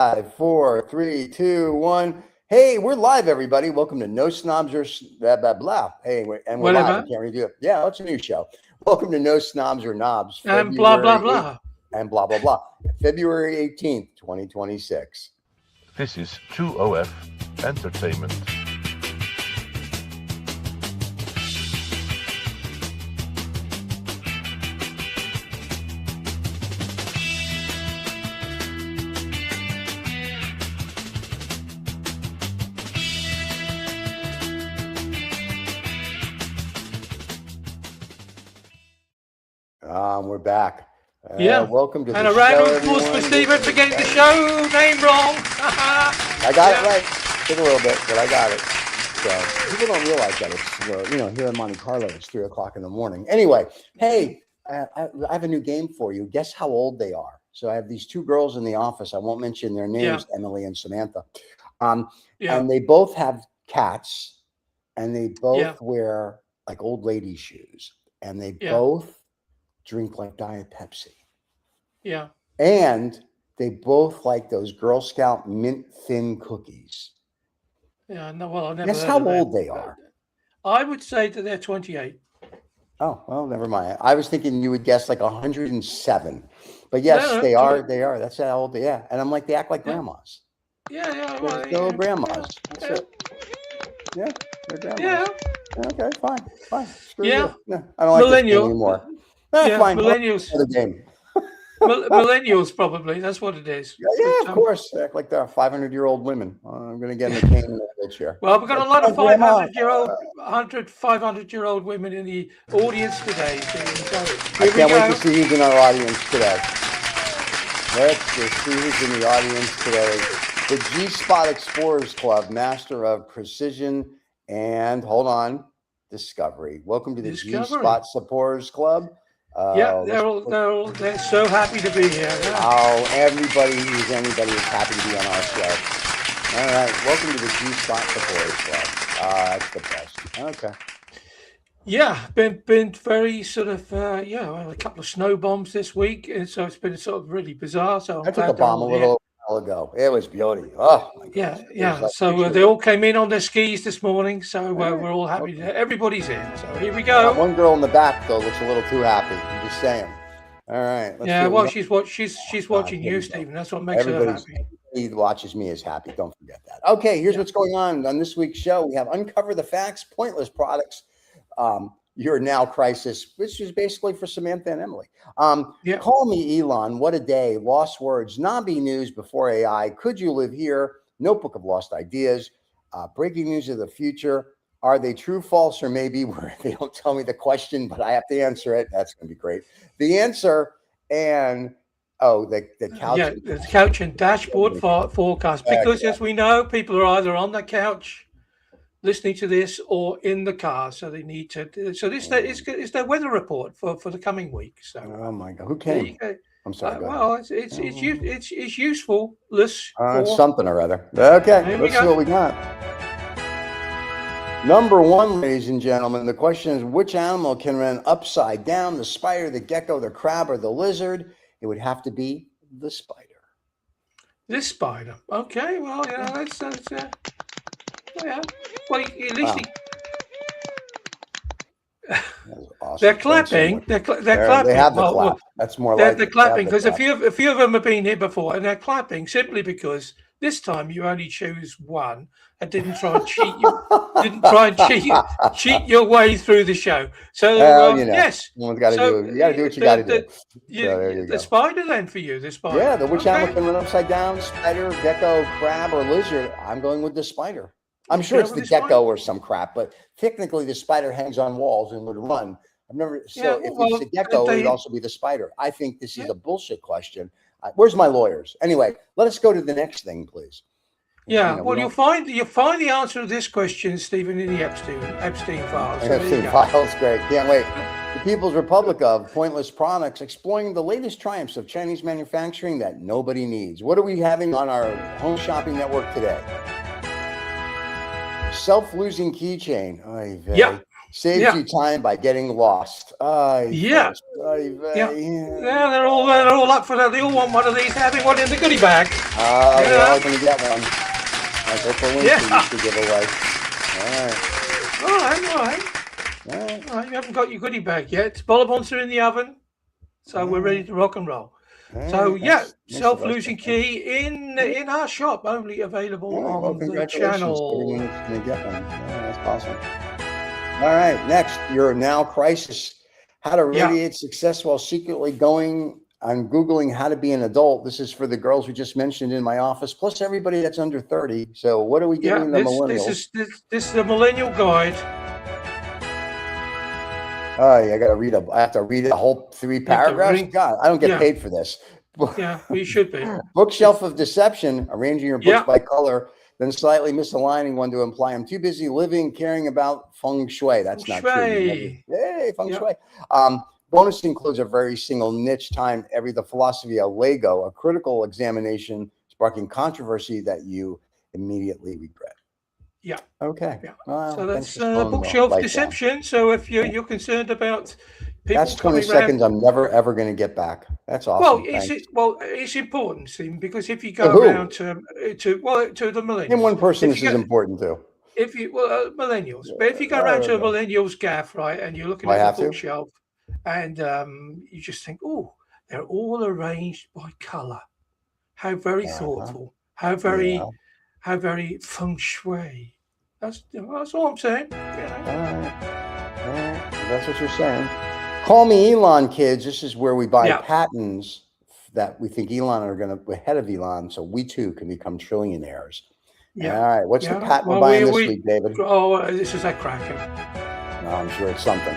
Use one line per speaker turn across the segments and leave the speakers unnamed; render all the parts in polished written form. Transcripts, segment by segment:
5, 4, 3, 2, 1. Hey, we're live, everybody. Welcome to No Snobs or blah, blah, blah. Hey, we're live.
Whatever.
I can't redo it. Yeah, it's a new show. Welcome to No Snobs or Knobs.
And blah, blah, blah.
And blah, blah, blah. February 18th, 2026.
This is 2OF Entertainment.
We're back.
Yeah.
Welcome to
and
the
a round
show,
of applause for
everyone.
Stephen for getting the show name wrong.
I got it right. Took a little bit, but I got it. So people don't realize that it's here in Monte Carlo, it's 3 o'clock in the morning. Anyway, hey, I have a new game for you. Guess how old they are. So I have these two girls in the office. I won't mention their names, Emily and Samantha. And they both have cats, and they both wear like old lady shoes, and they both drink like Diet Pepsi.
Yeah.
And they both like those Girl Scout mint thin cookies.
Yeah, no, well, I never.
Guess how old they are.
I would say that they're 28.
Oh, well, never mind. I was thinking you would guess like 107. But yes, they are. They are. That's how old they are. And I'm like, they act like grandmas.
Yeah.
Well, they're grandmas. That's it. Yeah, they're grandmas.
Yeah.
Okay, fine. Screw
yeah.
You. No, I don't like this anymore. Fine.
Millennials.
The game.
Millennials, probably. That's what it is.
Yeah, of course. They act like they're 500-year-old women. I'm going to get in the cane in the wheelchair.
Well, we've got a lot of 500-year-old women in the audience today.
I can't wait to see who's in our audience today. Let's see who's in the audience today. The G-Spot Explorers Club, master of precision and, hold on, discovery. Welcome to the G-Spot Explorers Club.
They're so happy to be here. Yeah.
Oh, anybody is happy to be on our show. All right, welcome to the G-Spot Explorers Club. That's the best. Okay.
Yeah, been very sort of a couple of snow bombs this week, and so it's been sort of really bizarre. So
I took a bomb a little while ago. It was beauty. Oh my God.
Yeah. So they all came in on their skis this morning. So we're all happy. Okay. Everybody's in. So here we go.
One girl in the back though looks a little too happy. I'm just saying. All right.
Well, she's watching you, Stephen. That's what makes her happy.
Everybody watches me is happy. Don't forget that. Okay, here's what's going on this week's show. We have Uncover the Facts, Pointless Products. Your Now Crisis, which is basically for Samantha and Emily. Call Me Elon, What a Day, Lost Words, Nobby News Before AI, Could You Live Here, Notebook of Lost Ideas, Breaking News of the Future, Are They True, False, or Maybe, where they don't tell me the question, but I have to answer it. That's going to be great. The answer, and the couch.
Yeah, the couch and dashboard forecast, because as we know, people are either on the couch listening to this or in the car, so they need to. So this is their weather report for the coming week. So
oh my God, who came? I'm sorry.
Well, it's useful.
It's something or other. Okay, let's see what we got. Number one, ladies and gentlemen, the question is: which animal can run upside down? The spider, the gecko, the crab, or the lizard? It would have to be the spider.
This spider. Okay. Well, that's yeah. Well, at least
awesome.
They're clapping. They're clapping.
They have the clap. That's more like
they're clapping because a few of them have been here before, and they're clapping simply because this time you only choose one and didn't try and cheat you. Didn't try and cheat your way through the show. So yes,
you got to do what you got to do. There you go.
The spider then for you. The spider.
Yeah, which animal can run upside down? Spider, gecko, crab, or lizard? I'm going with the spider. I'm sure it's the gecko or some crap, but technically the spider hangs on walls and would run. I've never. If it's the gecko, it would also be the spider. I think this is a bullshit question. Where's my lawyers? Anyway, let us go to the next thing, please.
Yeah, well, you'll find the answer to this question, Stephen, in the Epstein files. So
Epstein files, great. Can't wait. The People's Republic of Pointless Products, exploring the latest triumphs of Chinese manufacturing that nobody needs. What are we having on our home shopping network today? Self-losing keychain. Saves you time by getting lost.
Yeah. They're all up for that. They all want one of these. Having one in the goodie bag.
We're all going to get one. Like Oprah Winfrey used to give away.
All right. You haven't got your goodie bag yet. Bonbons are in the oven, so we're ready to rock and roll. So self-losing key in our shop, only available on the channel.
Everyone's going to get one. That's awesome. All right, next, your now crisis. How to radiate success while secretly going. I'm Googling how to be an adult. This is for the girls we just mentioned in my office, plus everybody that's under 30. So what are we giving the millennials?
This is the millennial guide.
I got to read I have to read a whole 3 paragraphs. God, I don't get paid for this.
Yeah, we should be.
Bookshelf of deception, arranging your books by color, then slightly misaligning one to imply I'm too busy living, caring about feng shui. That's not true. Hey, feng shui. Bonus includes a very single niche time the philosophy of Lego, a critical examination sparking controversy that you immediately regret.
Yeah.
Okay.
Yeah. Well, so that's bookshelf deception. So if you're concerned about people,
that's 20 seconds I'm never ever going to get back. That's awesome.
It's important, Stephen, because if you go around to the millennials,
one person this is important to.
If you millennials, but if you go around to a millennials gaff, right, and you're looking at the bookshelf, and you just think, oh, they're all arranged by color. How very thoughtful. How very feng shui. That's all I'm saying.
That's what you're saying. Call me Elon, kids. This is where we buy patents that we think Elon are going to ahead of Elon, so we too can become trillionaires. Yeah. All right. What's the patent we're buying this week, David?
This is a cracker.
No, I'm sure it's something.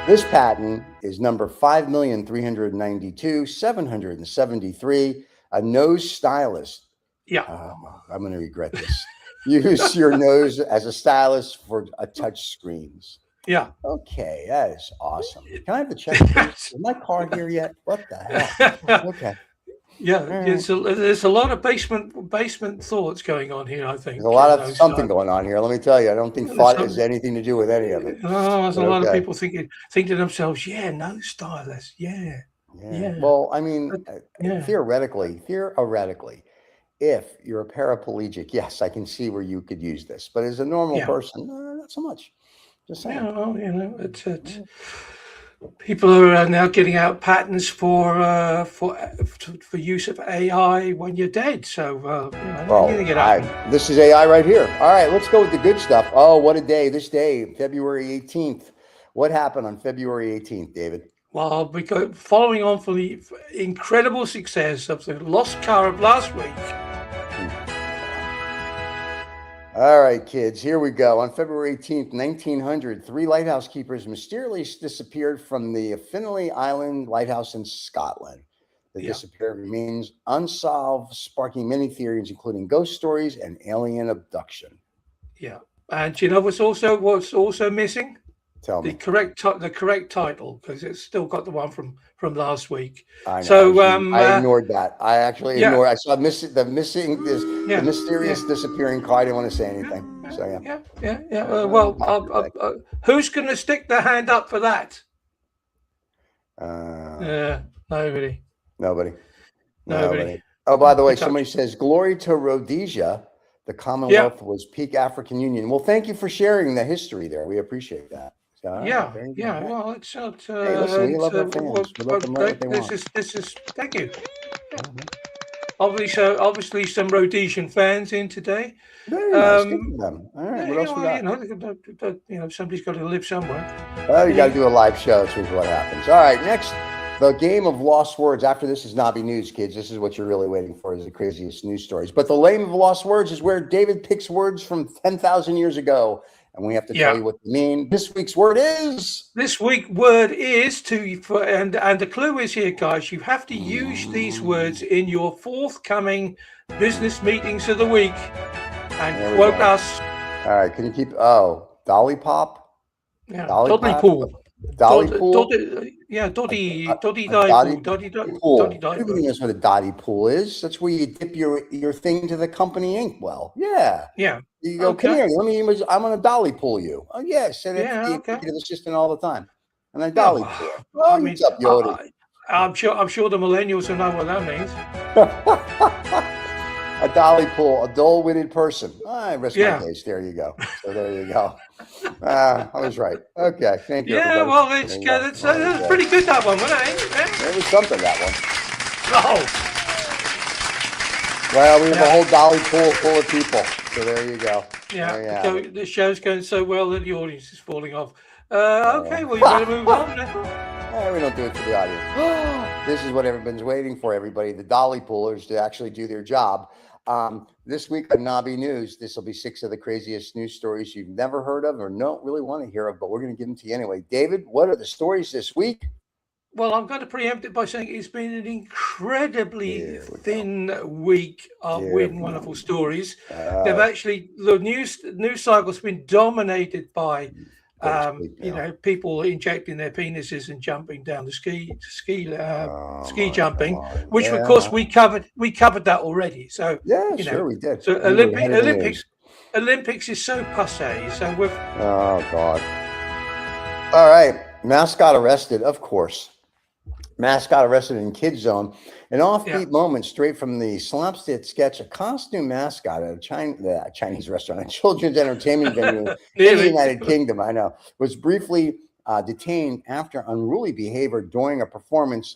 This patent is number 5,392,773. A nose stylus.
Yeah.
I'm going to regret this. Use your nose as a stylus for touch screens.
Yeah.
Okay, that is awesome. Can I have the check? Is my car here yet? What the hell? Okay.
Yeah, there's a lot of basement thoughts going on here, I think.
There's a lot of something going on here. Let me tell you, I don't think thought has anything to do with any of it.
There's a lot of people think to themselves, no stylus, yeah.
Well, I mean, theoretically, if you're a paraplegic, yes, I can see where you could use this. But as a normal person, not so much. Just saying.
It's people are now getting out patents for use of AI when you're dead. So
this is AI right here. All right, let's go with the good stuff. Oh, what a day! This day, February 18th. What happened on February 18th, David?
Well, because following on from the incredible success of the lost car of last week.
All right, kids, here we go. On February 18th, 1900, 3 lighthouse keepers mysteriously disappeared from the Finlay Island lighthouse in Scotland. The disappearance remains unsolved, sparking many theories, including ghost stories and alien abduction. Yeah.
And you know what's also missing?
Tell me.
The correct title, because it's still got the one from last week.
I know. So I ignored that. I actually ignored. I saw the mysterious disappearing car. I didn't want to say anything.
So who's going to stick their hand up for that? Nobody.
Oh, by the way, somebody says glory to Rhodesia. The Commonwealth was peak African Union. Well, thank you for sharing the history there. We appreciate that.
Well, it's
hey, listen, we love our fans. We let them know what they want.
This is thank you. Obviously, some Rhodesian fans in today.
Very nice. Good for them. All right, what else we got?
Somebody's got to live somewhere.
Well, you got to do a live show. That's what happens. All right, next, the game of lost words. After this is Nobby News, kids. This is what you're really waiting for, is the craziest news stories. But the game of lost words is where David picks words from 10,000 years ago, and we have to tell you what they mean. This week's word is.
And the clue is here, guys. You have to use these words in your forthcoming business meetings of the week and quote us.
All right, can you keep? Dolly Pop.
Yeah, Dolly Pool.
Dolly Pool.
Yeah, Dotty
a
Pool,
pool.
Dotty
Everybody
Pool.
knows what a dotty pool is. That's where you dip your thing into the company inkwell. Yeah.
Yeah.
You go, come
Okay.
here. I'm gonna dolly pool you. Oh yeah, send it to
Yeah.
the
Okay.
executive assistant all the time. And I
Yeah.
dolly
Well,
pool.
I
Oh,
mean,
what's up, Yodi?
I'm sure the millennials will know what that means.
A dolly pool, a dull-witted person. I rest my
Yeah.
case. There you go. So there you go. I was right. Okay, thank you,
Yeah.
everybody.
Well,
There
it's
you
good.
go.
That's
There you go.
pretty good, that one, wasn't it? Yeah.
It was something, that one.
Oh.
Well, we have a whole dolly pool full of people. So there you go.
Yeah.
There you
The show's going so well that the audience is falling off. Okay. Well, you better move on.
We don't do it for the audience. This is what everyone's waiting for, everybody, the dolly poolers, to actually do their job. This week on Nobby News, this will be 6 of the craziest news stories you've never heard of or don't really want to hear of, but we're going to give them to you anyway. David, what are the stories this week?
Well, I'm going to preempt it by saying it's been an incredibly thin week of weird and wonderful stories. They've actually, the news cycle's been dominated by people injecting their penises and jumping down the ski jumping, which of course we covered that already. So
yeah, sure we did.
So Olympics is so passé. So we've
God. All right, mascot arrested, of course. Mascot arrested in Kid Zone. An offbeat moment straight from the slapstick sketch. A costume mascot at a Chinese restaurant, a children's entertainment venue in the United Kingdom, I know, was briefly detained after unruly behavior during a performance.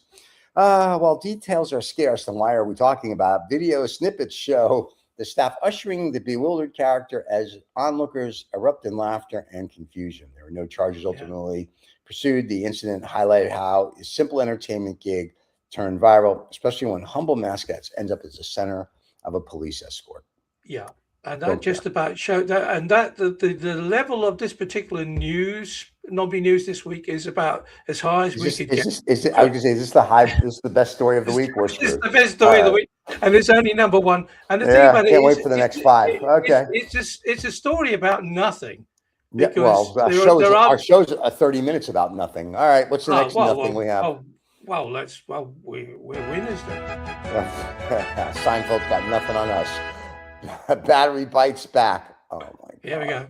While details are scarce, and why are we talking about? Video snippets show the staff ushering the bewildered character as onlookers erupt in laughter and confusion. There were no charges ultimately pursued. The incident highlighted how a simple entertainment gig turned viral, especially when humble mascots end up as the center of a police escort.
Yeah, and that just about showed that, and that the level of this particular Nobby News this week is about as high as we could get.
I was going to say, is this the best story of the week?
This is the best story of the week, and it's only number one. And the thing about it
can't wait for the next 5. Okay,
it's a story about nothing.
Yeah, well, our show's 30 minutes about nothing. All right, what's the next nothing we have?
We're winners then.
Seinfeld's got nothing on us. Battery bites back. Oh my God.
Here we go.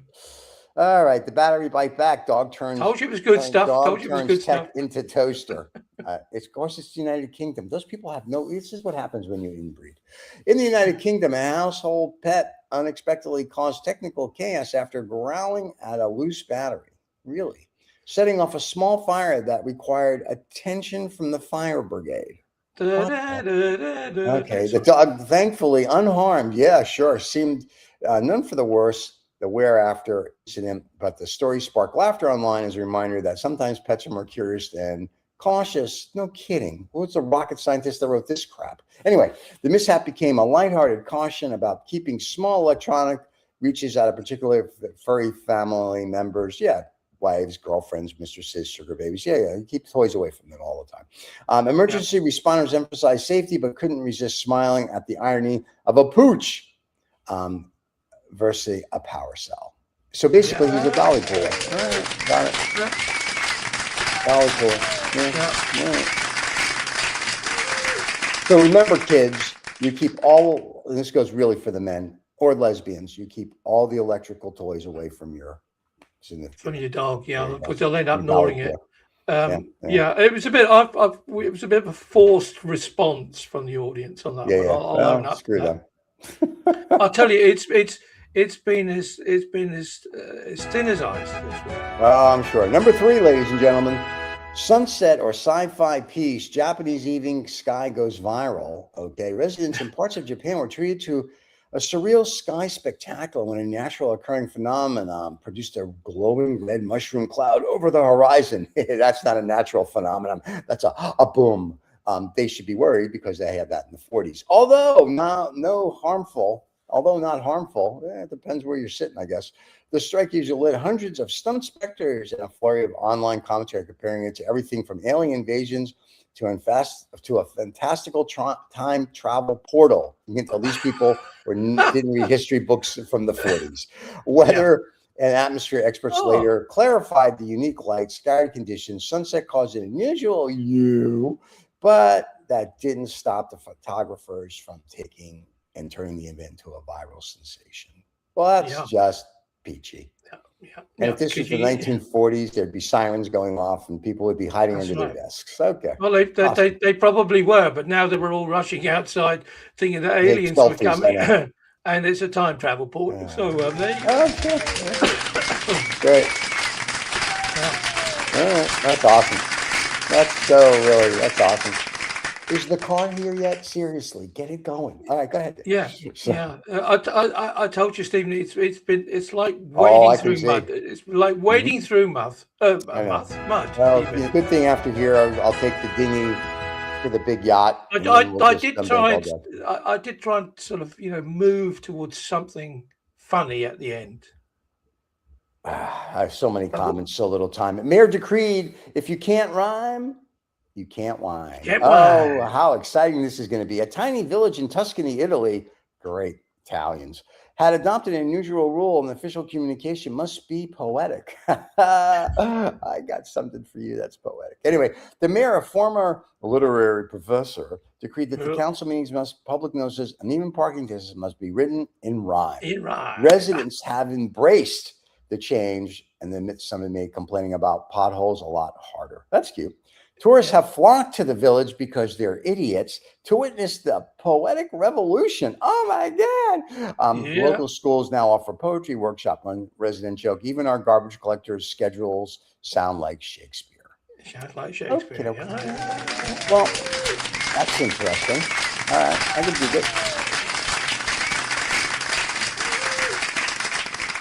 All right, the battery bite back. Dog turns.
Told you it was good stuff.
Dog turns tech into toaster. Of course, it's the United Kingdom. Those people have this is what happens when you inbreed. In the United Kingdom, a household pet unexpectedly caused technical chaos after growling at a loose battery. Really? Setting off a small fire that required attention from the fire brigade. Okay, the dog, thankfully unharmed. Yeah, sure. Seemed none for the worse. The whereafter incident, but the story sparked laughter online as a reminder that sometimes pets are more curious than cautious. No kidding. Who's the rocket scientist that wrote this crap? Anyway, the mishap became a lighthearted caution about keeping small electronic reaches out of particular furry family members. Yeah, wives, girlfriends, mistresses, sugar babies. Yeah, you keep toys away from them all the time. Emergency responders emphasized safety, but couldn't resist smiling at the irony of a pooch versus a power cell. So basically, he's a dolly pool. All right, got it. Dolly pool. Yeah. So remember, kids, you keep all, and this goes really for the men or lesbians, you keep all the electrical toys away from your
dog, because they'll end up gnawing it.
It
was a bit. It was a bit of a forced response from the audience on that one. I'll own up.
Screw them.
I'll tell you, it's been as thin as ice this week.
I'm sure. Number 3, ladies and gentlemen, sunset or sci-fi piece. Japanese evening sky goes viral. Okay, residents in parts of Japan were treated to a surreal sky spectacular when a natural occurring phenomenon produced a glowing red mushroom cloud over the horizon. That's not a natural phenomenon. That's a boom. They should be worried because they had that in the 40s. Although not harmful, it depends where you're sitting, I guess. The strike usually lit hundreds of stunned spectators in a flurry of online commentary comparing it to everything from alien invasions to a fantastical time travel portal. You can tell these people didn't read history books from the 40s. Whether And atmosphere experts later clarified the unique light, sky conditions, sunset caused an unusual view, but that didn't stop the photographers from taking and turning the event into a viral sensation. Well, that's just peachy. And if this was the 1940s, there'd be sirens going off and people would be hiding under their desks. Okay.
Well, they probably were, but now they were all rushing outside thinking that aliens were coming. And it's a time travel portal. So there you go.
Great. All right. That's awesome. That's awesome. Is the car here yet? Seriously, get it going. All right, go ahead.
Yeah. I told you, Stephen. It's like wading through mud. It's like wading through mud. Mud.
Well, good thing after here, I'll take the dinghy for the big yacht.
I did try and sort of move towards something funny at the end.
I have so many comments, so little time. Mayor decreed, if you can't rhyme, you can't whine. Oh, how exciting this is going to be. A tiny village in Tuscany, Italy, great Italians, had adopted an unusual rule and official communication must be poetic. I got something for you that's poetic. Anyway, the mayor, a former literary professor, decreed that the council meetings public notices, and even parking tickets must be written in rhyme. Residents have embraced the change, and then some made complaining about potholes a lot harder. That's cute. Tourists have flocked to the village because they're idiots to witness the poetic revolution. Oh my God. Local schools now offer poetry workshop. One resident joke, even our garbage collectors' schedules sound like Shakespeare.
Sounds like Shakespeare.
Okay. Well, that's interesting. All right, I can do this.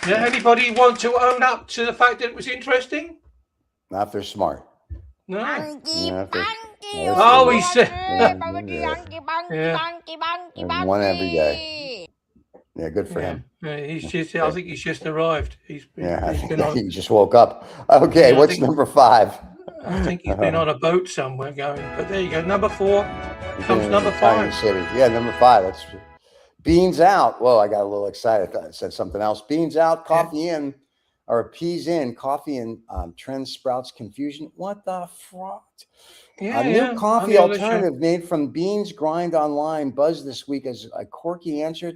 Now, anybody want to own up to the fact that it was interesting?
Not if they're smart.
No.
Oh,
he said.
One every day. Yeah, good for him.
He's just. I think he's just arrived. He
just woke up. Okay, what's number 5?
I think he's been on a boat somewhere going. But there you go. Number 4 comes number 5.
City. Yeah, number 5. That's beans out. Whoa, I got a little excited. I thought it said something else. Beans out, coffee in. Or peas in, coffee and trend sprouts confusion. What the fraud? A new coffee alternative made from beans grind online buzzed this week as a quirky answer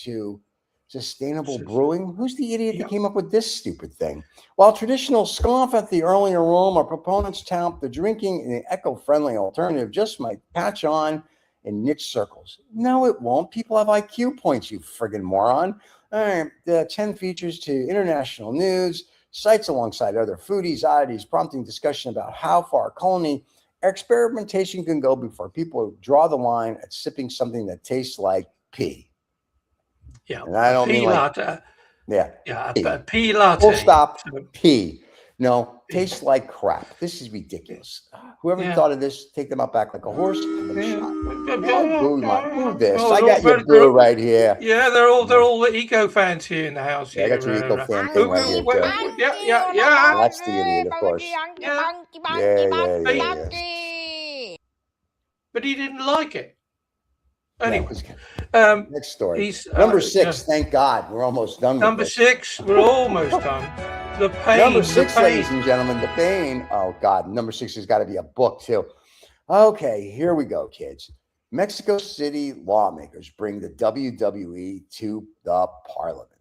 to sustainable brewing. Who's the idiot that came up with this stupid thing? While traditional scoff at the earlier aroma, proponents tout the drinking and the eco-friendly alternative just might catch on in niche circles. No, it won't. People have IQ points, you friggin' moron. All right, the 10 features to international news, sites alongside other foodies, oddities, prompting discussion about how far culinary experimentation can go before people draw the line at sipping something that tastes like pee.
Yeah,
and I don't mean like
latte.
A
pea latte.
Full stop. Pee. No, tastes like crap. This is ridiculous. Whoever thought of this, take them out back like a horse and then shot. Boo this. I got your boo right here.
Yeah, they're all the eco fans here in the house.
Yeah, I got your eco fan thing right here too.
Yeah.
That's the idiot, of course. Yeah.
But he didn't like it. Anyway,
next story. Number 6. Thank God, we're almost done.
Number 6. We're almost done. The pain.
Number 6, ladies and gentlemen, the pain. Oh God, number 6 has got to be a book too. Okay, here we go, kids. Mexico City lawmakers bring the WWE to the parliament.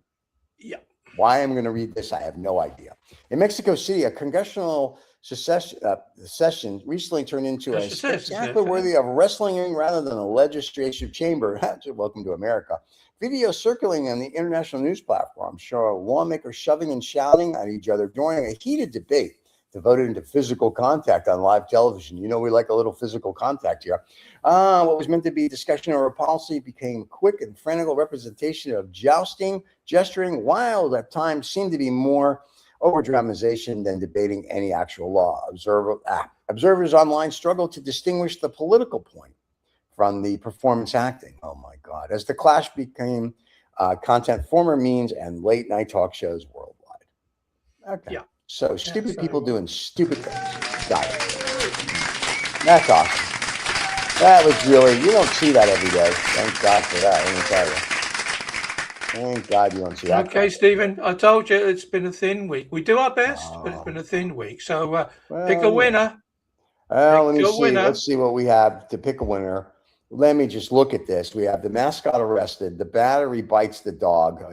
Yeah.
Why I'm going to read this, I have no idea. In Mexico City, a congressional session recently turned into a spectacular worthy of a wrestling ring rather than a legislative chamber. Welcome to America. Video circulating on the international news platform show lawmakers shoving and shouting at each other during a heated debate devoted into physical contact on live television. You know, we like a little physical contact here. What was meant to be discussion over policy became quick and frantic representation of jousting, gesturing, wild at times seemed to be more over-dramatization than debating any actual law. Observers online struggled to distinguish the political point from the performance acting. Oh my God. As the clash became content former memes and late night talk shows worldwide. Okay. Yeah. So stupid people doing stupid things. Got it. That's awesome. That was really, you don't see that every day. Thank God for that, let me tell you. Thank God you don't see that.
Okay, Stephen, I told you it's been a thin week. We do our best, but it's been a thin week. So pick a winner.
Well, let me
Pick a
see.
winner.
Let's see what we have to pick a winner. Let me just look at this. We have the mascot arrested, the battery bites the dog,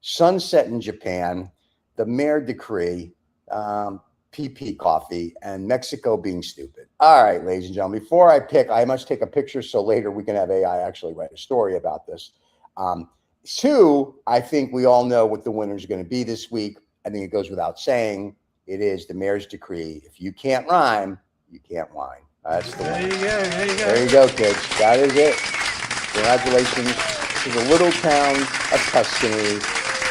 sunset in Japan, the mayor decree, PP coffee, and Mexico being stupid. All right, ladies and gentlemen, before I pick, I must take a picture so later we can have AI actually write a story about this. Two, I think we all know what the winner is going to be this week. I think it goes without saying. It is the mayor's decree. If you can't rhyme, you can't whine. That's the
There
one.
you go. There you go.
There you go, kids. That is it. Congratulations to the little town of Tuscany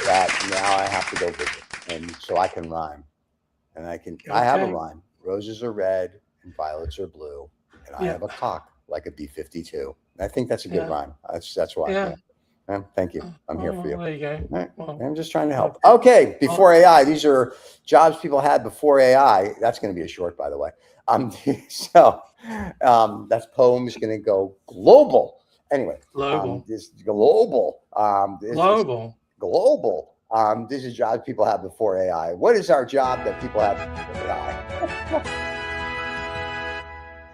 that now I have to go visit, and so I can rhyme, and I have a rhyme. Roses are red and violets are blue, and I have a cock like a B-52. I think that's a good rhyme. That's why.
Yeah.
Thank you. I'm here for you.
There you go.
Right.
Well,
I'm just trying to help. Okay, before AI, these are jobs people had before AI. That's going to be a short, by the way. That's poems going to go global. Anyway,
global.
This global.
Global.
This is jobs people had before AI. What is our job that people had before AI?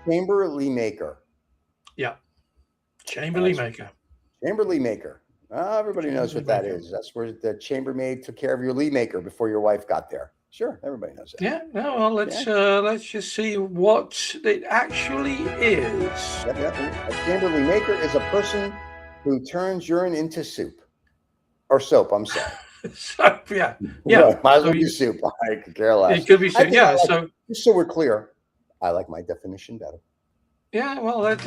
Chamberlain maker.
Yeah. Chamberlain maker.
Chamberlain maker. Everybody knows what that is. That's where the chambermaid took care of your lee maker before your wife got there. Sure, everybody knows that.
Yeah. No. Well, let's just see what it actually is.
Yep. A chamberlain maker is a person who turns urine into soup or soap. I'm sorry.
Soap. Yeah.
Might as well be soup. I could care less.
It could be soup. Yeah. So
just so we're clear, I like my definition better.
Yeah. Well, it's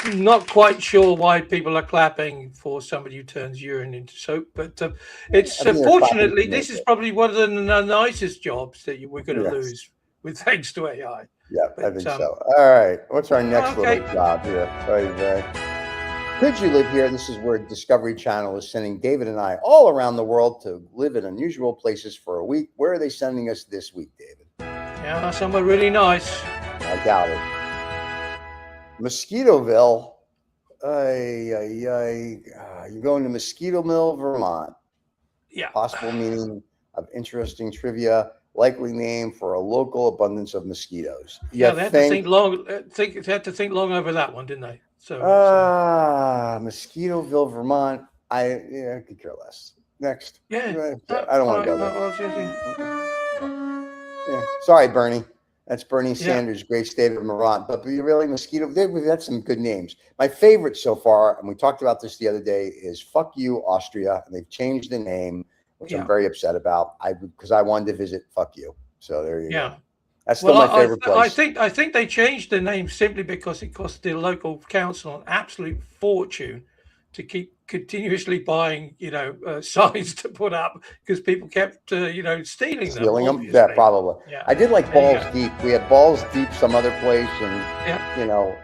I'm not quite sure why people are clapping for somebody who turns urine into soap, but it's fortunately this is probably one of the nicest jobs that we're going to lose with thanks to AI.
Yeah, I think so. All right, what's our next little job here? Could you live here? This is where Discovery Channel is sending David and I all around the world to live in unusual places for a week. Where are they sending us this week, David?
Yeah, somewhere really nice.
I doubt it. Mosquitoville. You're going to Mosquito Mill, Vermont.
Yeah.
Possible meaning of interesting trivia. Likely name for a local abundance of mosquitoes.
Yeah, they had to think long. They had to think long over that one, didn't they? So.
Mosquitoville, Vermont. I could care less. Next.
Yeah.
I don't want to go there. Sorry, Bernie. That's Bernie Sanders, great state of Vermont. But really, mosquito. We've had some good names. My favorite so far, and we talked about this the other day, is "Fuck You, Austria," and they've changed the name, which I'm very upset about. Because I wanted to visit "Fuck You," so there you go. That's still my favorite place.
I think they changed the name simply because it cost the local council an absolute fortune to keep continuously buying, signs to put up because people kept, stealing them.
Yeah, probably. Yeah. I did like Balls Deep. We had Balls Deep some other place, and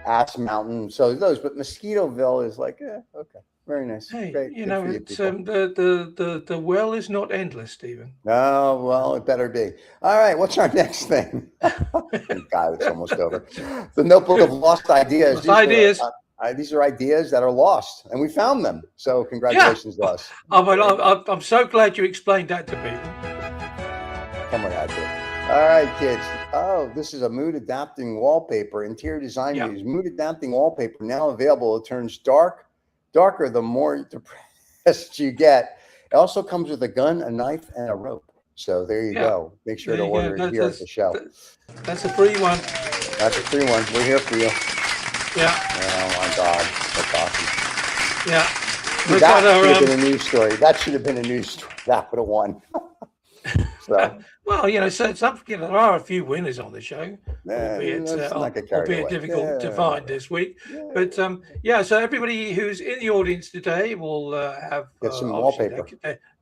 Ass Mountain. So those, but Mosquitoville is like, okay, very nice.
Hey,
great.
It's the well is not endless, Stephen.
Oh well, it better be. All right, what's our next thing? God, it's almost over. The Notebook of Lost Ideas. These are ideas that are lost, and we found them. So congratulations to us.
I'm so glad you explained that to people.
Come on out there. All right, kids. Oh, this is a mood adapting wallpaper. Interior design use mood adapting wallpaper now available. It turns darker the more depressed you get. It also comes with a gun, a knife, and a rope. So there you go. Make sure to order it here at the show.
That's a free one.
That's a free one. We're here for you.
Yeah.
Oh my God, that's awesome.
Yeah.
That should have been a news story. That should have been a news story. That would have won. So.
Well, there are a few winners on the show, albeit difficult to find this week. But so everybody who's in the audience today will have
some wallpaper,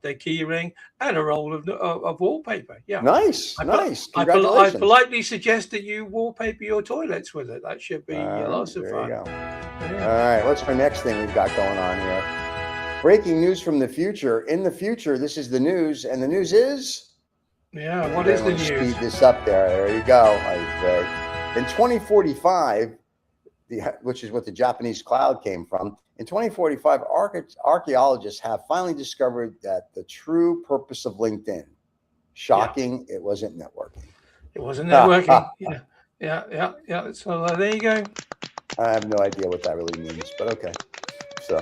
their key ring, and a roll of wallpaper. Yeah,
nice.
I politely suggest that you wallpaper your toilets with it. That should be lots of fun.
There you go. Yeah. All right, what's our next thing we've got going on here? Breaking news from the future. In the future, this is the news, and the news is
Yeah, what is the news?
Speed this up there. There you go. In 2045, which is what the Japanese cloud came from. In 2045, archaeologists have finally discovered that the true purpose of LinkedIn. Shocking, it wasn't networking.
It wasn't networking. Yeah. So there you go.
I have no idea what that really means, but okay. So.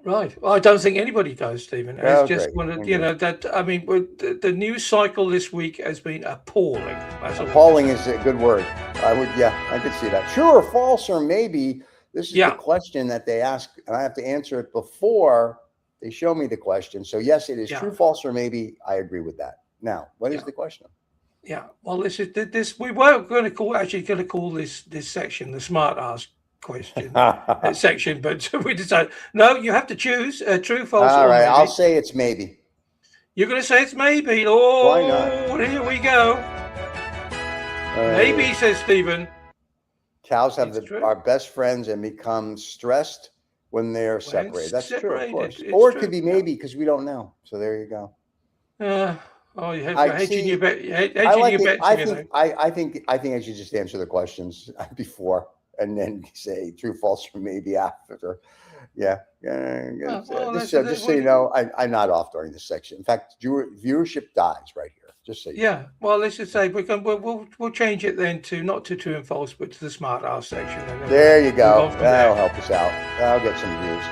Right. Well, I don't think anybody does, Stephen. It's just one of, the news cycle this week has been appalling.
Appalling is a good word. I could see that. True or false or maybe. This is the question that they ask, and I have to answer it before they show me the question. So yes, it is true, false, or maybe. I agree with that. Now, what is the question?
Yeah. Well, this. We weren't going to call this section the smart ass question section, but we decided no. You have to choose true, false.
All right,
maybe.
I'll say it's maybe.
You're going to say it's maybe. Oh,
why not?
Here we go. Maybe, says Stephen.
Cows are best friends and become stressed when they're separated. That's true, of course. Or it could be maybe because we don't know. So there you go.
You're hedging your bet.
I think I should just answer the questions before and then say true, false, or maybe after. Yeah. Just so you know, I'm not off during this section. In fact, viewership dies right here. Just so you know.
Well, let's just say we'll change it then to not to true and false, but to the smart ass section. And
there you go. That'll help us out. That'll get some views.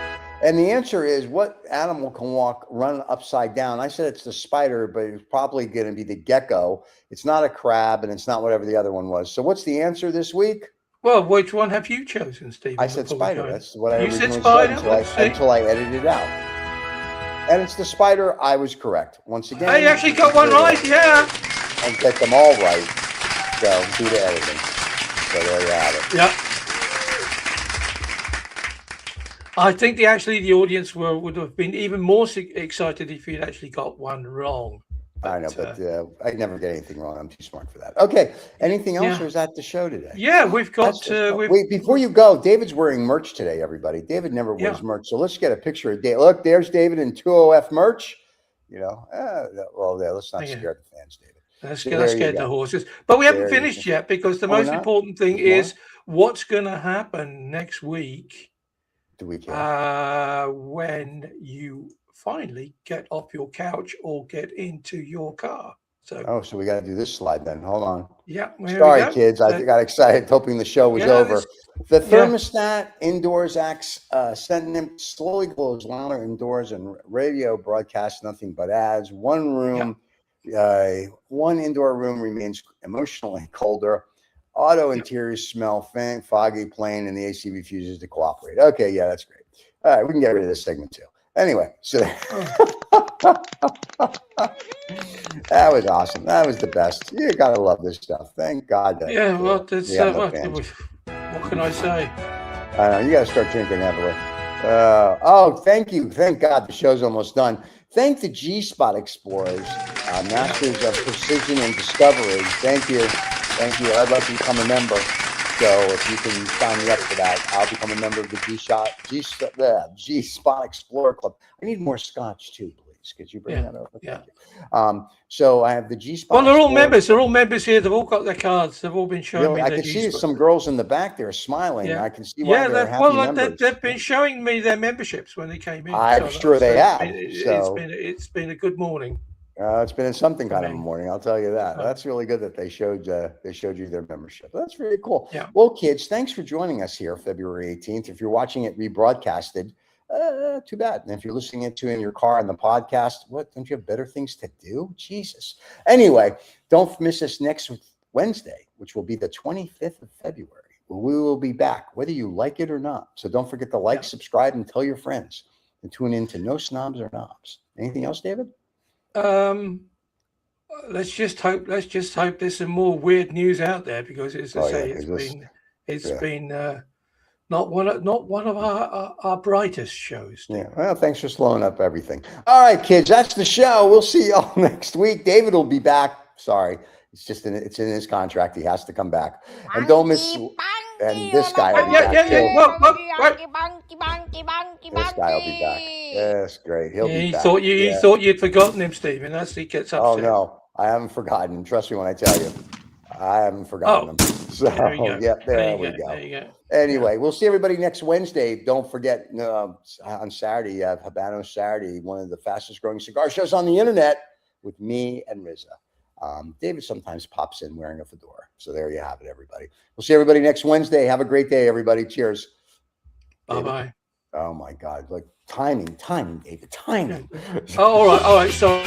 And the answer is, what animal can run upside down? I said it's the spider, but it's probably going to be the gecko. It's not a crab, and it's not whatever the other one was. So what's the answer this week?
Well, which one have you chosen, Stephen?
I said spider. That's what I originally
said
until I edited it out. And it's the spider. I was correct. Once again.
I actually got one right, yeah.
And get them all right. So due to editing. So there you have it.
Yeah. I think the audience would have been even more excited if you'd actually got one wrong.
I know, but I never get anything wrong. I'm too smart for that. Okay. Anything else, or is that the show today?
Yeah, we've got.
Wait, before you go, David's wearing merch today, everybody. David never wears merch. So let's get a picture of David. Look, there's David in 2OF merch. You know, let's not scare the fans, David.
Let's get the horses. But we haven't finished yet, because the most important thing is what's going to happen next week. When you finally get off your couch or get into your car. So
we got to do this slide then. Hold on.
Yeah.
Sorry, kids. I got excited hoping the show was over. The thermostat indoors acts sentient, slowly glows louder indoors, and radio broadcasts nothing but ads. One indoor room remains emotionally colder. Auto interiors smell foggy, plain, and the AC refuses to cooperate. Okay, yeah, that's great. All right, we can get rid of this segment too. Anyway, so that was awesome. That was the best. You gotta love this stuff. Thank God.
What can I say?
I know you gotta start drinking heavily. Thank you. Thank God the show's almost done. Thank the G-Spot Explorers, masters of precision and discovery. Thank you. Thank you. I'd like to become a member. So if you can sign me up for that, I'll become a member of the G-Spot Explorer Club. I need more scotch too, please. Could you bring that over?
Yeah.
So I have the G-Spot.
Well, they're all members. They're all members here. They've all got their cards. They've all been showing me.
I can see some girls in the back there smiling. I can see why they're happy members.
They've been showing me their memberships when they came in.
I'm sure they have.
It's been a good morning.
It's been something kind of a morning, I'll tell you that. That's really good that they showed you their membership. That's really cool.
Yeah.
Well, kids, thanks for joining us here February 18th. If you're watching it rebroadcasted, too bad. And if you're listening to it in your car on the podcast, don't you have better things to do? Jesus. Anyway, don't miss us next Wednesday, which will be the 25th of February. We will be back, whether you like it or not. So don't forget to like, subscribe, and tell your friends. And tune in to No Snobs or Knobs. Anything else, David?
Let's just hope there's some more weird news out there, because it's been not one of our brightest shows.
Yeah. Well, thanks for slowing up everything. All right, kids, that's the show. We'll see y'all next week. David will be back. Sorry, it's in his contract. He has to come back. And don't miss. And this guy will be
Yeah,
back too.
Well,
This guy will be back. Yes, great. He'll be
he
back.
thought he
Yeah.
thought you'd forgotten him, Stephen. That's he gets upset.
Oh no, I haven't forgotten. Trust me when I tell you, I haven't forgotten them. So
There you go.
yep, there we
There you go.
Anyway, we'll see everybody next Wednesday. Don't forget on Saturday, you have Habano Saturday, one of the fastest growing cigar shows on the internet with me and Riza. David sometimes pops in wearing a fedora. So there you have it, everybody. We'll see everybody next Wednesday. Have a great day, everybody. Cheers.
Bye-bye.
Oh my God. Like timing, David, timing.
Oh, all right. So